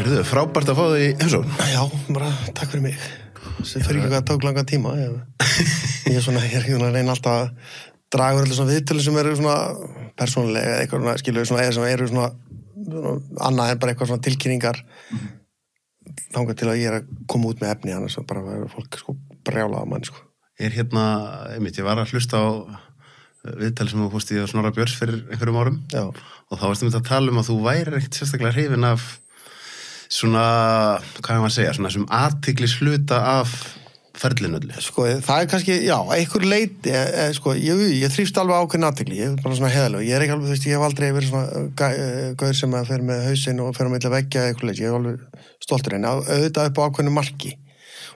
Heyrðu, frábært að fá þig í heimsókn. Já, bara takk fyrir mig. Það fyrir ekki hvað tók langan tíma. Ég er að reyna alltaf að draga allir svona viðtölu sem eru svona persónulega eitthvað svona, skilur svona, eða sem eru svona annað en bara eitthvað svona tilkynningar þangað til að ég er að koma út með efni annars og bara vera fólk sko brjálaða mann sko. Einmitt, ég var að hlusta á viðtali sem þú fórst í Snorra Björns fyrir einhverjum árum. Já. Og þá varstu að tala að þú væri ekkert sérstaklega hrifin af svona, hvað maður að segja, svona sem athyglis hluta af ferlinu öllu. Sko, það kannski, já, einhver leiti, sko, ég þrífst alveg ákveðin athygli, ég er bara svona heiðalega, ég er ekki alveg, þú veist, ég hef aldrei verið svona gaur sem að fer með hausinn og fer að milli veggja eitthvað leiti, ég hef alveg stoltur en auðvitað upp á ákveðinu marki.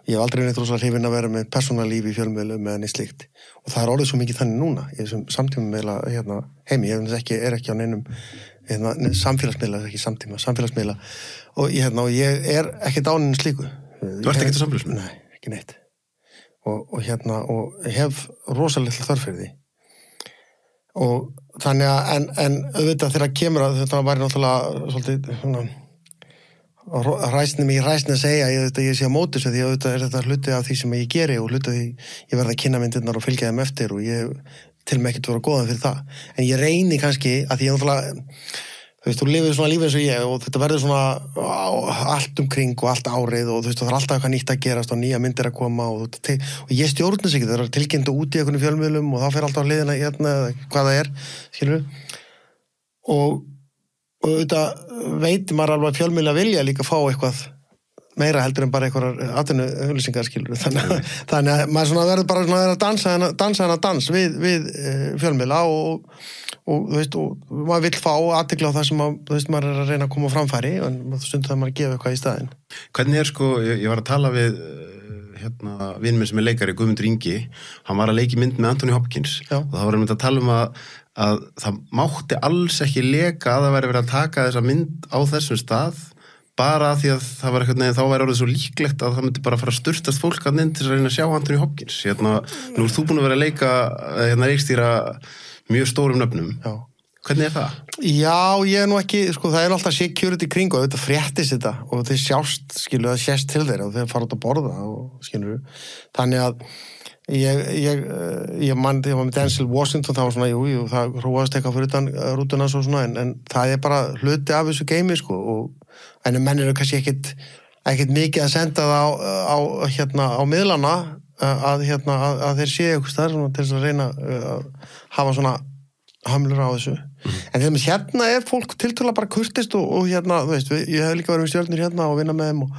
Ég hef aldrei neitt rosalega hrifin að vera með persónulíf í fjölmiðlum með henni slíkt. Og það er orðið svo mikið þannig núna, ég sem samtímamiðla heimi, ég er ekki á neinum samfélagsmiðla, ekki samfélagsmiðla og ég er ekki dáninn slíku. Þú ert ekki til samfélagsmiðla? Nei, ekki neitt. Og hef rosalega þörf fyrir því. Og þannig að, en auðvitað þegar kemur að þetta væri náttúrulega svolítið, ræsni að segja ég sé á móti þessu því að þetta hluti af því sem ég geri og hluti af því ég verð að kynna myndirnar og fylgja þeim eftir og ég til mig ekkert vera góðan fyrir það en ég reyni kannski að því ég náttúrulega þú lifir svona lífi eins og ég og þetta verður svona allt umkring og allt árið og það er alltaf eitthvað nýtt að gerast og nýja myndir að koma og ég stjórna sig ekki, það er tilkynnt út í einhvern fjölmiðlum og þá fer alltaf á hliðina hvað það er, skilur og auðvitað veit maður alveg að fjölmiðla vilja líka fá eitthvað meira heldur en bara einhverjar atvinnuauglýsingar skilur þannig að maður svona verður bara svona að dansa hana dans við fjölmiðla og þú veist og maður vill fá athygli á það sem þú veist maður er að reyna að koma á framfæri en stundum það maður að gefa eitthvað í staðinn. Hvernig sko, ég var að tala við vinn minn sem er leikari, Guðmundur Ingi, hann var að leiki mynd með Anthony Hopkins Já. og þá var hann að tala að það mátti alls ekki leka að það væri verið að taka þessa mynd á þessum stað bara því að það var eitthvað þá væri orðið svo líklegt að það myndi bara fara að sturtast fólk að inn til að reyna að sjá Anthony Hopkins nú ert þú búin að vera að leika leikstýra mjög stórum nöfnum Já. Hvernig er það? Já, ég er nú ekki, sko það er alltaf security kring og þetta fréttist þetta og þeir sjást, skilu, það sést til þeirra og þeir fara út að borða og skilur þannig að ég man með Denzel Washington það var svona, jú, það hróaðist eitthvað fyrir utan rútuna svo svona, en það er bara hluti af þessu geimi, sko, en menn eru kannski ekkit mikið að senda það á miðlana að þeir séu eitthvað stær til þess að reyna að hafa svona hamlur á þessu. En þegar hérna er fólk tiltölulega bara kurtist og þú veist, ég hef líka verið með stjörnur hérna og vinna með þeim og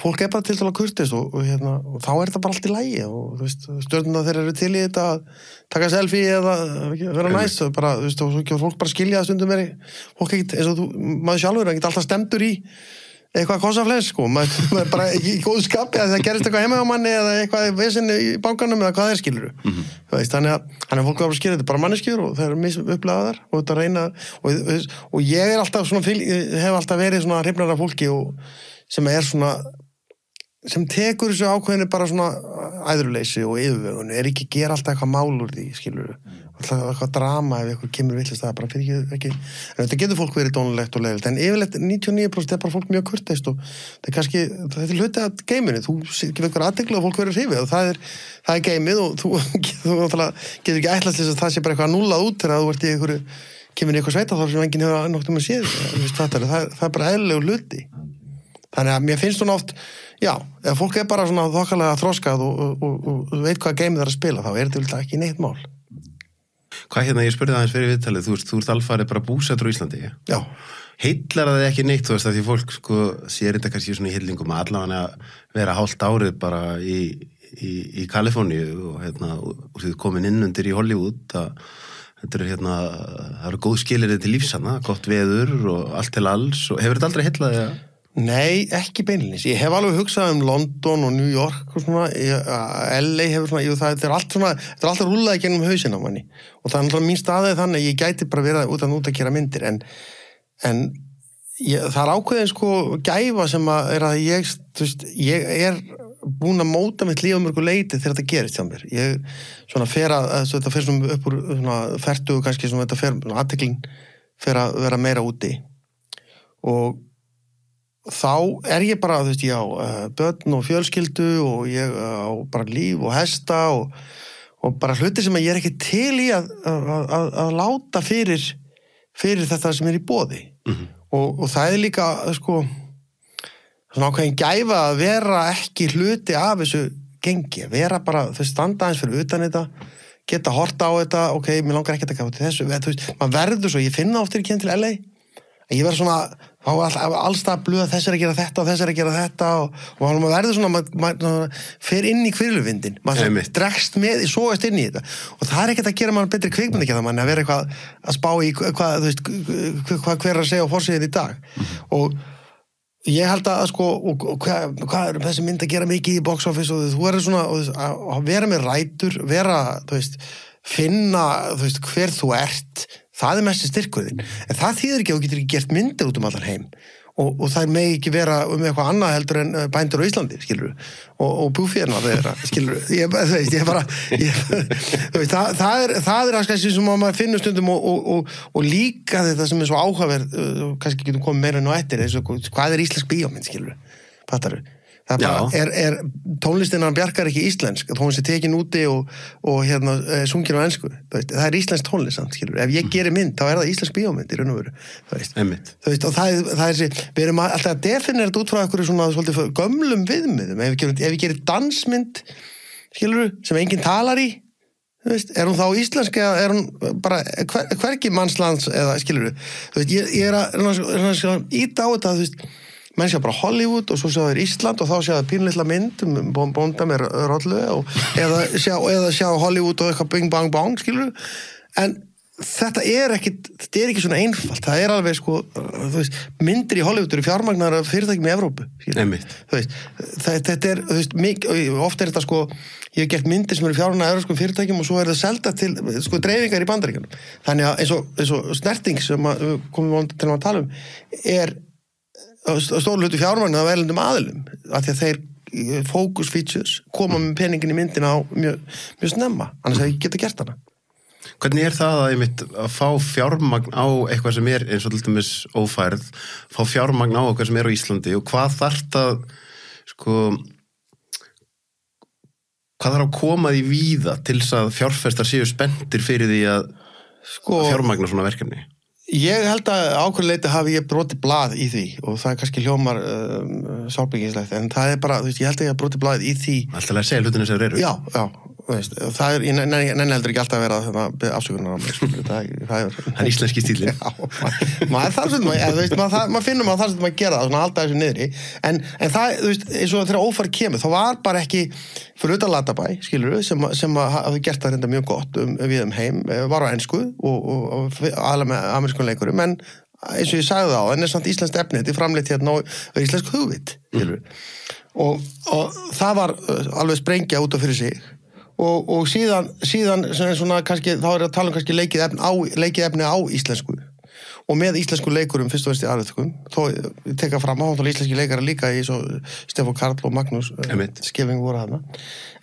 fólk er bara tiltölulega kurtist og þá er þetta bara allt í lagi og þú veist, stjörnuna þeir eru til í þetta að taka selfie eða vera næs og bara, þú veist, og fólk bara skilja að stundum fólk ekkert, eins og maður sjálfur ekkert alltaf stemdur í eitthvað kosafles, sko, maður er bara ekki í góðu skapi að það gerist eitthvað heima á manni eða eitthvað vesinni í bankanum eða hvað þeir skilur þú veist, þannig að fólk er bara að skilja þetta bara manneskjur og þeir eru misupplagaðar og þetta reyna og ég er alltaf svona hef alltaf verið svona hrifnar af fólki og sem er svona sem tekur þessu ákveðinu bara svona æðruleysi og yfirvegun er ekki að gera alltaf eitthvað mál úr því, skilur alltaf eitthvað drama ef eitthvað kemur villist það bara fyrir ekki en þetta getur fólk verið dónulegt og leiðilegt en yfirleitt 99% er bara fólk mjög kurteist og það er kannski, þetta er hluti af geiminu þú gefur eitthvað athygli og fólk verður hrifið og það er geimið og þú getur ekki ætlast þess að það sé bara eitthvað núllað út þegar þú ert í einhverju kemur í eitthvað sveitaþorp sem enginn hefur nokkuð með séð það er bara eðlilegur hluti þannig að mér finnst hún oft já, ef fólk er bara svona þokkalega þroskað og veit hvað geimið er að spila þá er þetta ekki neitt mál Hvað ég spurði aðeins fyrir viðtalið þú ert alfarið bara búsettur á Íslandi Já Heillar það ekki neitt, þú veist, að því fólk sko sér þetta kannski svona í hillingum að allavega vera hálft árið bara í Kaliforníu og þið komin inn undir í Hollywood þetta er það eru góð skilyrði til lífsanna, gott veður og allt til alls og hefur þetta aldrei heillað þig Nei, ekki beinlínis. Ég hef alveg hugsað London og New York og svona, LA hefur svona, þetta er alltaf rúllaði gennum hausinn á manni og það er alltaf mín staðið þannig að ég gæti bara verið út að gera myndir en það er ákveðin sko gæfa sem að ég, þú veist, ég er búin að móta mitt líf mörgu leiti þegar þetta gerist hjá mér. Ég svona þetta fer svona upp úr svona fertugu kannski svona þetta fer, athyglin fer að vera meira úti og þá ég bara, þú veist, ég á börn og fjölskyldu og ég á bara líf og hesta og bara hluti sem ég ekki til í að láta fyrir þetta sem í boði. Og það líka, sko, svona ákveðin gæfa að vera ekki hluti af þessu gengi, vera bara, þú veist, standa eins fyrir utan þetta, geta horta á þetta, ok, mér langar ekki að taka til þessu, þú veist, maður verður svo, ég finna oftir ekki til LA, ég verður svona, þá allstað blöða þess að gera þetta og þess að gera þetta og maður verður svona, maður fer inn í hvirfilvindinn, maður dregst með, sogast inn í þetta og það ekkert að gera maður betri kvikmynd ekki það manni, að vera eitthvað að spá í hvað, þú veist, hvað hver að segja á forsíðunni í dag og ég held að sko, og hvað er þessi mynd að gera mikið í box office og þú verður svona að vera með rætur, vera, þú veist, finna, þú veist, hver þú ert, það er mesti styrkurðin. En það þýðir ekki að þú getur ekki gert myndir út allan heim og það megi ekki vera eitthvað annað heldur en bændur á Íslandi, skilur og búféna þeirra, skilur það er kannski sem að maður finnur stundum og líka þetta sem svo áhugaverð kannski getum komið meira nú eftir hvað íslensk bíómynd, skilur fattaru það bara tónlistin hann Bjarkar ekki íslensk þó hann sé tekin úti og hérna sungin á ensku það íslensk tónlist, skilur ef ég gerir mynd, þá það íslensk bíómynd í raun og veru þú veist, og það við erum alltaf að definera þetta út frá einhverju svona svolítið gömlum viðmiðum ef ég gerir dansmynd skilur, sem enginn talar í þú veist, hún þá íslensk eða hún bara hvergi mannslands eða skilur, þú veist, ég að íta á þetta, þú veist menn sjá bara Hollywood og svo sjá þeir Ísland og þá sjá þeir pínlitla mynd bónda með rollu eða sjá Hollywood og eitthvað bing bang bang, skilur en þetta ekki svona einfalt það alveg sko, þú veist myndir í Hollywood eru fjármagnar fyrirtækjum í Evrópu þú veist, þetta þú veist, ofta þetta sko ég hef gert myndir sem eru fjármagnar evrópskum fyrirtækjum og svo það selda til sko dreifingar í Bandaríkjunum þannig að eins og snerting sem komum til að tala stór hluti fjármagn af erlendum aðilum af því að þeir focus features koma með peningin í myndina á mjög snemma, annars hefði ég geta gert hana. Hvernig það að fá fjármagn á eitthvað sem eins og til dæmis ófærð, fá fjármagn á eitthvað sem á Íslandi og hvað þarf að sko hvað þarf að koma því víða til þess að fjárfestar séu spenntir fyrir því að fjármagna svona verkefni? Ég held að ákveðleiti hafi ég brotið blað í því og það kannski hljómar sálbygginslegt en það bara, þú veist, ég held að ég hafi brotið blað í því Alltaf að segja hlutina sem þeir eru Já, veist, ég nenni heldur ekki alltaf að vera afsökunar á mig Það íslenski stílinn maður þarf svolítið, maður finnum að það svolítið maður gera það, svona alltaf þessu niðri en það, þú veist, eins og þegar ófærð kemur þá var bara ekki fyrir utan Latabæ, skilur sem hafði gert það reynda mjög gott við heim, var á ensku og aðalega með amerískum leikurum en eins og ég sagði það á, en samt íslenskt efni þetta framleitt hérna á íslensk hugvit og það var alveg sprengja út af fyrir sig og síðan svona kannski, þá að tala kannski leikið efni á íslensku og með íslensku leikurum fyrst og veist í aðröðkum þó ég teka fram á þá íslenski leikara líka í svo Stefán Karl og Magnús Skeving voru hana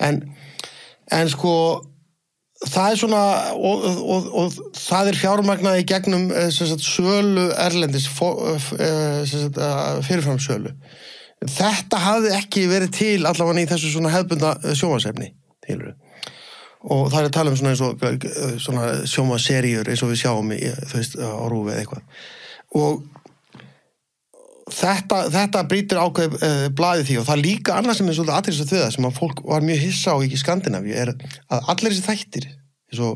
en sko það svona og það fjármagnað í gegnum sölu erlendis fyrirfram sölu þetta hafði ekki verið til allavega í þessu svona hefðbundna sjónvarpsefni og það að tala svona eins og svona sjónvarpsseríur eins og við sjáum þú veist á RÚV eða eitthvað og þetta brýtur ákveð blaðið því og það líka annað sem svolítið athyglisvert við það sem að fólk var mjög hissa á í Skandinavíu að allir þessi þættir eins og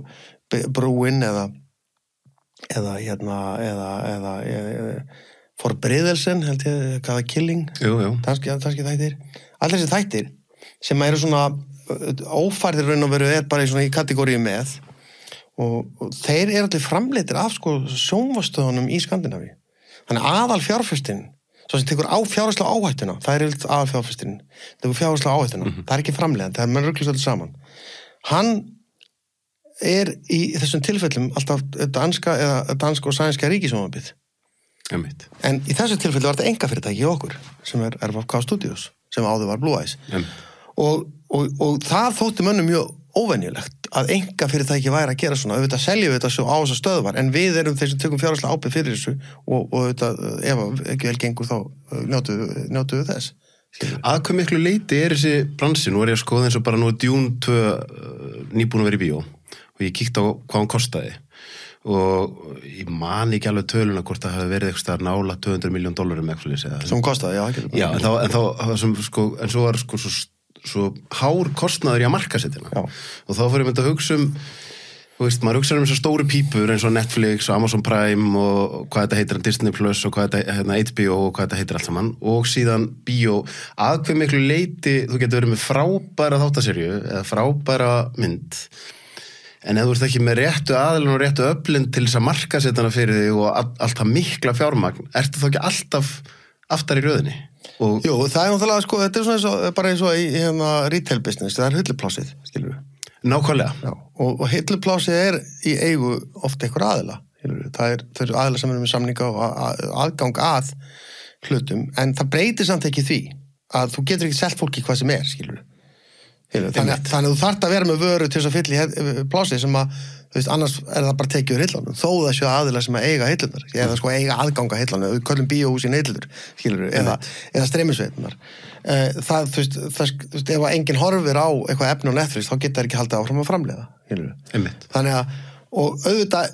Brúin eða Forberedelsen held ég, hvaða Killing danski þættir allir þessi þættir sem eru svona ófærðir raun og veru bara í kategóriu með og þeir allir framleiddir af sko sjónvarpsstöðunum í Skandinavíu þannig aðal fjárfestin svo sem tekur á fjárhagslega áhættuna það aðal fjárfestin, tekur fjárhagslega áhættuna það ekki framleiðan, það menn ruglist öllu saman hann í þessum tilfellum alltaf dansk og sænska ríkisjónvarpið en í þessu tilfelli var þetta einkafyrirtæki í okkur sem RFK Studios sem áður var Blue Eyes og það þótti mönnum mjög óvenjulegt að enga fyrirtæki væri að gera svona, auðvitað seljum við þetta svo á þessa stöðvar, en við erum þeir sem tökum fjárhagslega ábyrgð fyrir þessu og auðvitað, ef ekki vel gengur þá njótu við þess. Að hvað miklu leyti þessi bransi? Nú ég að skoða eins og bara nú Dune 2 nýbúin að vera í bíó og ég kíkti á hvað hann kostaði og ég man ekki alveg töluna hvort það hafi verið eitthvað nála $200 million eitthvað. Sem kostaði, já. En svo var svo hár kostnaður í að markasettina og þá fór ég að hugsa maður hugsa þessar stóru pípur eins og Netflix og Amazon Prime og hvað þetta heitir Disney Plus og hvað þetta HBO og hvað þetta heitir allt saman og síðan bíó að hve miklu leyti þú getur verið með frábæra þáttaserju eða frábæra mynd en ef þú ert ekki með réttu aðilin og réttu öflin til þess að markasetjana fyrir þig og allt það mikla fjármagn ertu þá ekki alltaf aftar í röðinni? Jú, það náttúrulega sko, þetta svona bara eins og í retail business, það hilluplássið, skilur við. Nákvæmlega. Já, og hilluplássið í eigu ofta einhver aðila, skilur við. Það eru aðila sem eru með samninga og aðgang að hlutum, en það breytir samt ekki því að þú getur ekki selt fólki hvað sem skilur við. Þannig að þú þarft að vera með vöru til þess að fylla í plásið sem að, þú veist, annars það bara tekið úr hillanum, þó það séu aðila sem að eiga hillunar, eða sko eiga aðganga hillanum, við köllum bíóhúsin hillur, skilur, eða streymisveitunar. Það, þú veist, ef enginn horfir á eitthvað efni á Netflix, þá geta það ekki haldið áfram að framleiða, skilur. Þannig að, og auðvitað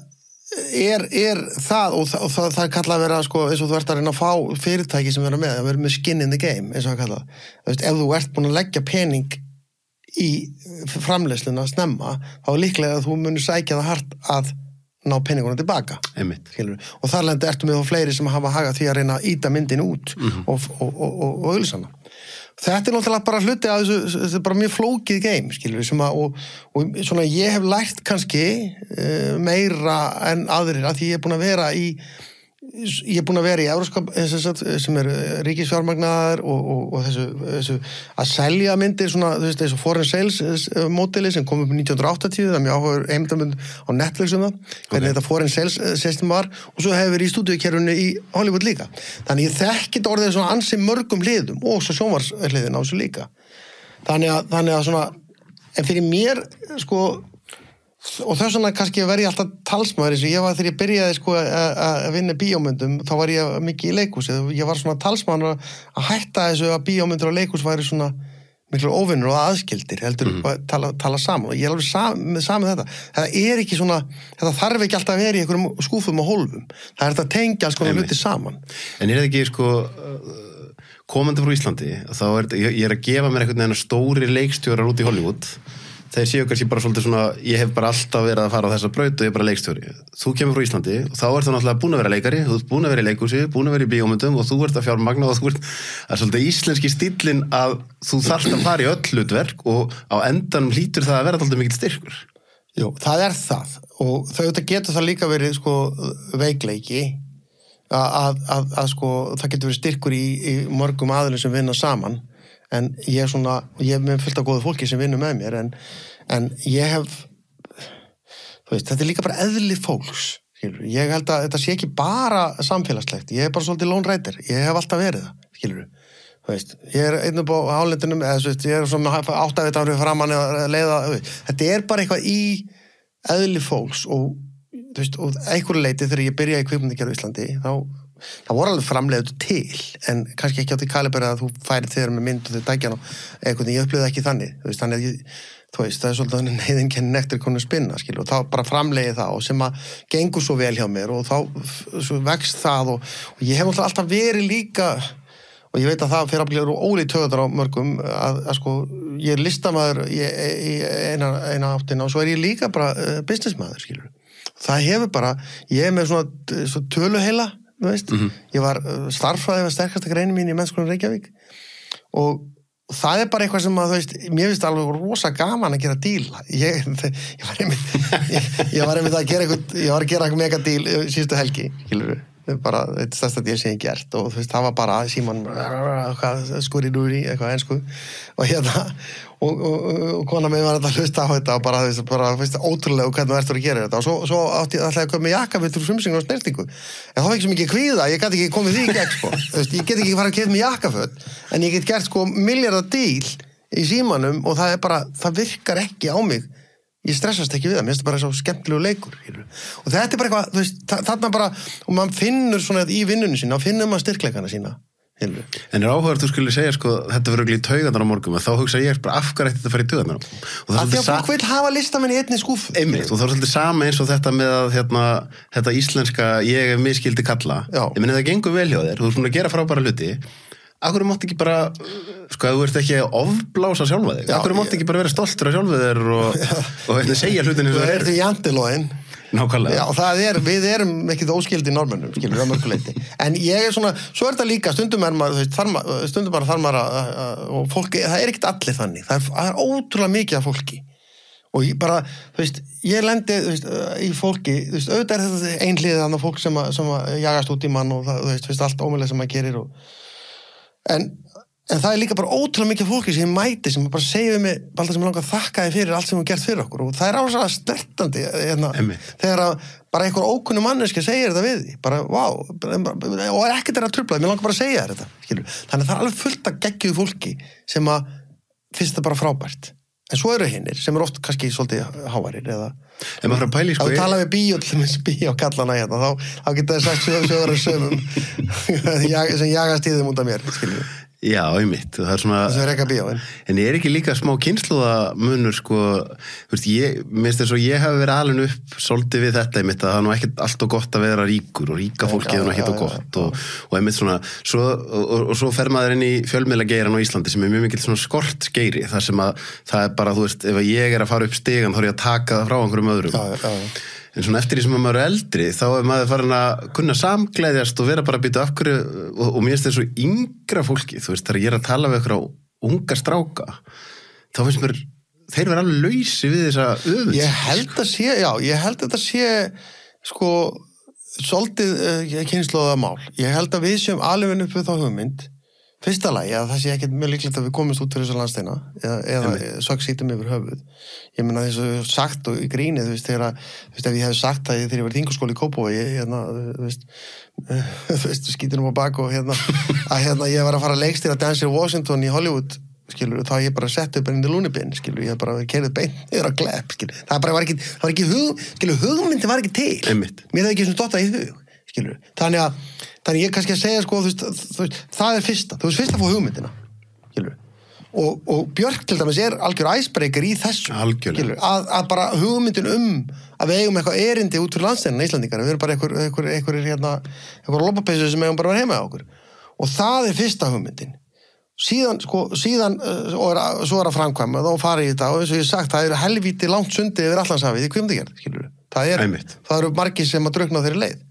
er það, og það er kallað að vera, sko, eins og þú ert að reyna að fá fyrirtæki sem vera með skin in the game, eins og það kallað. Þú veist, ef þú ert búin að leggja pening í framleiðsluna snemma, þá líklega að þú munir sækja það hart að ná peninguna tilbaka. Og þar lendi ertu með fleiri sem hafa hagað því að reyna að íta myndin út og auglýsa hana. Þetta náttúrulega bara hluti að þessu, þetta er bara mjög flókið game, skilur við, sem að, og svona ég hef lært kannski meira en aðrir, að því ég er búin að vera í Evrópska sem ríkisfjármagnaðar og þessu að selja myndir svona, þú veist, þessu foreign sales módeli sem kom upp 1980, það er mjög áhugaður heimildamönd á Netflix hvernig þetta foreign sales system var og svo hefur verið í stúdíukerfinu í Hollywood líka. Þannig ég þekkit orðið svona ansi mörgum hliðum og svo sjónvarshliðin á þessu líka. Þannig að svona, en fyrir mér, sko, og þess vegna kannski verði ég alltaf talsmaður eins og ég var þegar ég byrjaði sko að vinna bíómyndum, þá var ég mikið í leikhúsi, ég var svona talsmaður að hætta þessu að bíómyndur og leikhús væri svona miklu óvinnur og aðskildir heldur tala saman og ég er alveg saman þetta. Það er ekki svona, þetta þarf ekki alltaf að vera í einhverjum skúfum og hólfum, það er þetta að tengja alls konar hluti saman. En er þetta ekki sko komandi frá Íslandi, þá ég er að gefa mér einhvern veginn stóri leikstjórar út í Hollywood. Þeir séu kannski bara svolítið svona, ég hef bara alltaf verið að fara á þessa braut og ég er bara leikstjóri. Þú kemur frá Íslandi og þá ert þú náttúrulega búin að vera leikari, þú ert búin að vera í leikhúsi, búin að vera í bíómyndum og þú ert að fjármagna og það er svolítið íslenski stíllinn að þú þarft að fara í öll hlutverk og á endanum hlýtur það að vera alltaf mikill styrkur. Jú, það er það og þau getur það líka verið sko veikleiki að sko það getur verið styrkur í mörgum aðilum sem vinna saman. En ég er svona, ég er með fullt af góðu fólki sem vinnur með mér, en ég hef, þú veist, þetta er líka bara eðli fólks, skilur. Ég held að þetta sé ekki bara samfélagslegt, ég er bara svolítið lone rider, ég hef alltaf verið það, skilur. Þú veist, ég er einn upp á hálendinum, eða þú veist, ég er svona 8 árið framan eða leiða, þetta er bara eitthvað í eðli fólks og, þú veist, og einhverju leiti þegar ég byrjaði í kvikmyndagerð á Íslandi, það voru alveg framleiðu til, en kannski ekki á því kaliberi að þú færi þegar með mynd og þau dækjan og eitthvað, ég upplifði ekki þannig, þú veist, þannig að þú veist, það er svolítið neyðin kenni nektar konur spinna, skilur, og þá bara framleiði það og sem að gengur svo vel hjá mér og þá svo vext það og ég hef alltaf verið líka, og ég veit að það fyrir að ólík töðar á mörgum að sko, ég er listamaður í eina áttina og svo er ég líka bara businessmaður, skilur. Það hefur bara, ég er með svona töluheila, þú veist, ég var starffræði með sterkasta greinin mín í Mennskólanum Reykjavík og það er bara eitthvað sem að, þú veist, mér finnst alveg rosa gaman að gera díla. Ég var einmitt að gera eitthvað megadíl síðustu helgi, skilur við. Bara þetta stærsta díl sem ég gert og þú veist, það var bara Símon skúri-núri, eitthvað ensku og kona mig var að hlusta á þetta og bara, þú veist, ótrúlega hvernig þú ert að gera þetta og svo átti ég alltaf að koma með jakkaföt úr frumsýningu og snertingu en það var ekki svo mikið kvíða, ég gæti ekki komið því í gegn sko. Þú veist, ég get ekki fara að keypt með jakkaföt en ég get gert sko milljarða díl í símanum og það virkar ekki á mig. Ég stressast ekki við það, mér finnst það bara svo skemmtilegu leikur. Og þetta bara eitthvað, þú veist, þarna bara, og maður finnur svona í vinnunni sína, og finnur maður styrkleikana sína. En áhugaður þú skulle segja, sko, þetta verður örugglega í taugarnar á morgun, þá hugsa ég bara af hverju ætti þetta að fara í taugarnar. Af því að fólk vil hafa listamenn í einni skúffu. Einmitt, og það er svolítið sama eins og þetta með að þetta íslenska ég miskildi kalla. Ég meni það gengur vel hjá þér, þú ert búin að gera frábæra hluti. Akkur mátt ekki bara, sko, ef þú ert ekki að ofblása sjálfa þig, akkur mátt ekki bara vera stoltur af sjálfu þér og segja hlutin eins og það er. Þú ert í jantilóin. Nákvæmlega. Já, við erum ekkit óskildi normennum, skilur, að mörguleiti. En ég er svona, svo er þetta líka, stundum bara þarf maður og fólki, það er ekkit allir þannig, það er ótrúlega mikið af fólki. Og ég bara, þú veist, ég lendi, þú veist, í fólki, þú veist, auðvitað er þetta einhliðið þannig fólk sem að jagast út í mann og það, þú veist, allt ómögulega sem maður gerir en það er líka bara ótrúlega mikið fólki sem ég mæti, sem bara segir við mig bara sem ég langar að þakka þið fyrir allt sem þú gert fyrir okkur og það er ásalega snertandi þegar bara einhver ókunnu manneski segir þetta við því, bara, vá og ekkert að trufla, mér langar bara að segja þetta, skilur, þannig að það er alveg fullt af geggjuðu fólki sem að finnst það bara frábært, en svo eru hinnir sem oft kannski svolítið hávarir eða pæli, sko, þá tala við bíókallana hérna, þá geta það sagt sögur af sömum sem jagast í þeim út af mér, skilur. Já, einmitt, það er svona það er ekki bíóin. En ég er ekki líka smá kynslóðamunur, sko, þú veist, minnst þess að ég hef verið alveg upp svolítið við þetta einmitt, að það er nú ekkert allt og gott að vera ríkur og ríka fólkið er nú ekkert og gott og einmitt svona, svo fer maður inn í fjölmiðlageiran á Íslandi sem er mjög mikil svona skortgeiri, þar sem að það er bara, þú veist, ef ég er að fara upp stigan þá er ég að taka það frá einhverjum öðrum. En svona eftir því sem maður er eldri, þá er maður farin að kunna samgleðjast og vera bara að býta af hverju, og mér finnst þessu yngra fólki, þú veist, þegar ég er að tala við ykkur á unga stráka, þá finnst mér, þeir vera alveg lausi við þessa öfund. Ég held að þetta sé, sko, svolítið kynslóðamál. Ég held að við séum alveg upp við þá hugmynd, fyrsta lagi að það sé ekkert mjög líklegt að við komumst út fyrir þessu landsteina eða sögsítum yfir höfuð. Ég meina þess að ég hef sagt og í grínið, þú veist, ef ég hef sagt það þegar ég var í þingaskóla í Kópavogi, þú veist, skítinum á bak og að ég var að fara að leikstýra Denzel Washington í Hollywood, skilur, þá ég bara sett upp inn í Lúnibinn, skilur, ég bara keyrið beint niður á Klepp, skilur. Það bara var ekki hugmyndin var ekki til. Einmitt. Mér hefði ekki svona dottað í hug, skilur. Þannig ég kannski að segja, sko, þú veist, það er fyrsta. Þú veist, fyrst að fá hugmyndina, skilur. Og Björk til dæmis er algjör icebreaker í þessu, skilur, að bara hugmyndin að við eigum eitthvað erindi út fyrir landsteinina Íslandingar, við erum bara einhver lopapeysu sem eigum bara að vera heima á okkur. Og það er fyrsta hugmyndin. Síðan, og svo er að framkvæma, þá fara í þetta, og eins og ég sagt, það eru helvíti langt sundið yfir Atlantshafið í kvikmyndagerð, skilur. Það eru margir sem að drukkna á þeirri leið.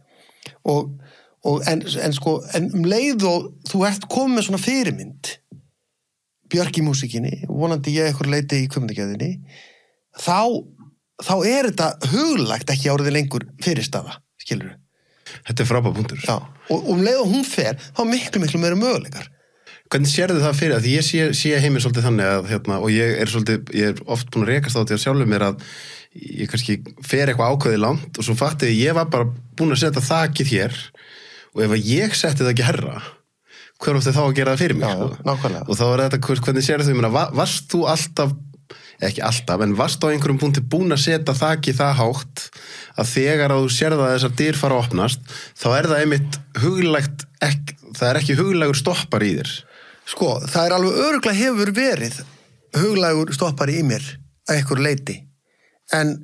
En leið og þú ert komið með svona fyrirmynd, Björk í músíkinni, vonandi ég eitthvað leiti í kvikmyndagerðinni, þá er þetta huglægt ekki áriði lengur fyrirstaða, skilur. Þetta er frábær punktur. Já, og leið og hún fer, þá miklu meira möguleikar. Hvernig sérðu það fyrir? Því ég sé heiminn svolítið þannig að, og ég er oft búin að rekast á því að sjálfur mér að ég kannski fer eitthvað ákveðið langt og svo fattið ég var bara búin að setja þakið hér og ef ég setti það ekki herra, hver átti þá að gera það fyrir mig? Já, nákvæmlega. Og þá er þetta, hvernig sérðu þú, varst þú alltaf, ekki alltaf, en varst á einhverjum punkti búin að setja þakið það hátt að þegar að þú sérða að þessar dyr fara að opnast, þá er það einmitt huglægt, það er ekki huglægur stoppar í þér. Sko, það er alveg örugglega hefur verið huglægur stoppari í mér að einhver leiti. En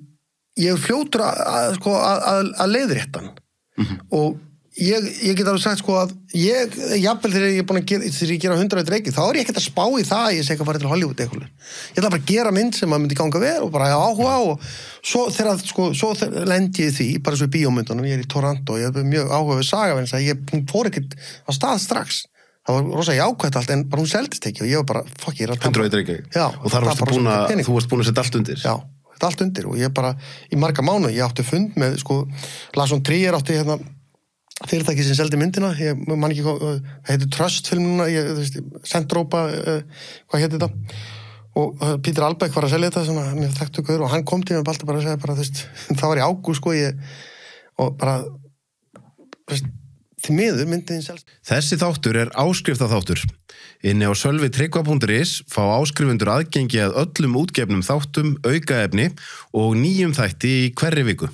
ég er fljótur að leiðréttan. Og ég get alveg sagt, sko, að jafnvel þegar ég er búin að gera 100 reiki, þá er ég ekkert að spá í það að ég sé ekki að fara til Hollywood eitthvað. Ég ætla bara að gera mynd sem að myndi ganga vel og bara áhuga og svo lendi ég því, bara svo í bíómyndunum, ég er í Toronto, ég er mjög áhuga við sagavenns að hún fór ekkert á stað strax. Það var rosa jákvætt allt, en bara hún seldist ekki og ég var bara, fuck, ég er að tapa. 101 reiki. Já. Og þar þú varst búin að setja allt undir. Já, þetta allt undir og ég bara, í marga mánuði, ég átti fund með, sko, Lars von Trier átti fyrirtæki sem seldi myndina, ég man ekki hvað, það heitir Trust film núna, þú veist, Centropa, hvað heitir þetta? Og Pítur Albeck var að selja þetta, svona, mér þekktu guður og hann kom til mig bara að segja bara, þú veist, það var í ágúst, sko, og bara, þú veist, því miður myndin selst. Þessi þáttur áskriftaþáttur. Inni á sölvitryggva.is fá áskrifundur aðgengi að öllum útgefnum þáttum, aukaefni og nýjum þætti í hverri viku.